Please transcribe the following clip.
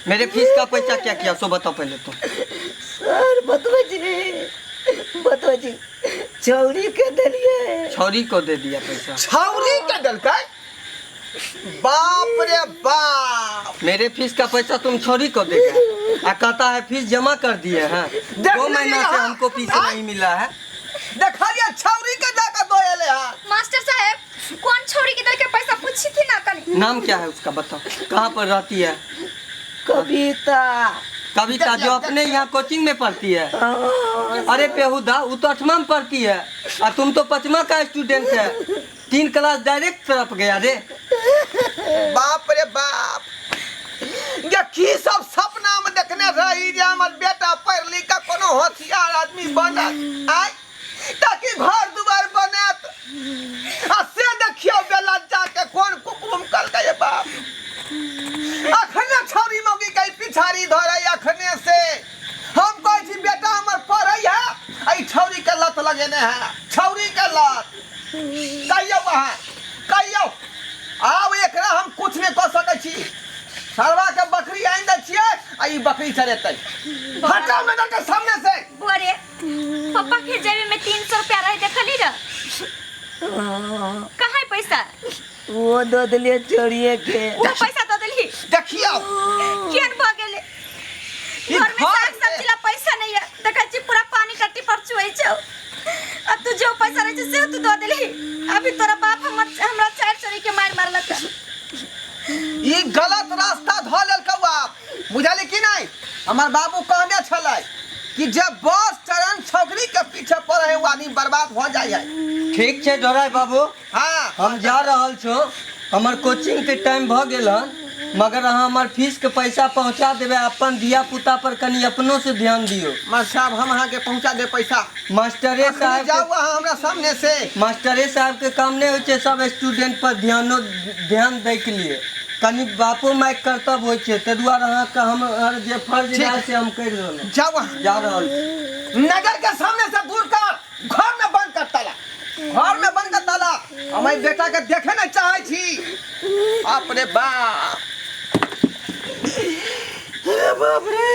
मेरे फीस का पैसा क्या किया सो बताओ पहले तो। सर बतवा जी छौरी के दिलिए। छौरी को दे दिया पैसा। छौरी के दलका? बाप रे बाप। मेरे फीस का पैसा तुम छौरी को देगा। आ कहता है फीस जमा कर दिए हैं। 2 महीना से हमको फीस नहीं मिला है। देखा छौरी के जाकर दो एले हां। मास्टर साहब कौन छौरी के दल के पैसा पूछी थी ना कनी। नाम क्या है उसका बताओ, कहाँ पर रहती है? कविता। कविता जो अपने यहाँ कोचिंग में पढ़ती है। अरे बेहुदा वो तो 8वां में पढ़ती है और तुम तो 5वां का स्टूडेंट है। 3 क्लास डायरेक्ट तरफ गया रे। बाप रे बाप। ये की सब सपना में देखने रही जे हमर बेटा पढ़ लिख के कोनो होशियार आदमी बनत आय ताकि घर दुआर बनत। आ से देखियो बेला जाके कौन कुकुम कल गए बाप। अखने छौरी मौगी के पिछाड़ी धरे अखने से हम कहै छी बेटा हमर पढ़ै है आई छौरी के लत लगेने है। छौरी के लत कहियो वहां कहियो आब एकरा हम कुछ नहीं कह सकै छी। सरवा के बकरी आइन दै छियै आ ई बकरी चरेतै। हटाओ नजर के सामने से। बोरे पापा के जेब में 300 रुपया रहे देखली र। कहाँ है पैसा? वो दो दिलिए चोरिए के। वो पैसा तो दिली। देखियो केन भ गेले। घर में साग सब्जी ला पैसा नहीं है। देखै छी पूरा पानी कट्टी पर चुई छौ। अब तू जो पैसा रहे से तू दो दिली। अभी तोरा बाप हमरा 4 चोरी के मार मारलक। ई गलत रास्ता ध लेल कौआ। बुझली कि नहीं? हमार बाबू कहने छलै कि जब बस चरण छोकरी के पीछे पड़े वो आदमी बर्बाद हो जाए है। ठीक है डोराय बाबू। हाँ हम जा रहल छो। हमार कोचिंग के टाइम भ गेल हन, मगर अहाँ हमार फीस के पैसा पहुंचा देबे। अपन दिया पुता पर कनी अपनों से ध्यान दियो। मास्टर साहब हम अहाँ के पहुंचा दे पैसा। मास्टरे साहब जाओ वहाँ हमरा सामने से। मास्टरे साहब के काम नहीं होचे सब स्टूडेंट पर ध्यान दै के लिए कनी बापो माय कर्तव्य होचे। ते दुआरे अहाँ के हम हर जे फर्ज है से हम कर रहल। जाओ वहाँ जा रहल। नजर के सामने से दूर कर। घर में बंद कर ताला। घर में बंद कर ताला। हमारे बेटा के देखे नहीं चाहे छी। बाप रे बाप। बाप रे।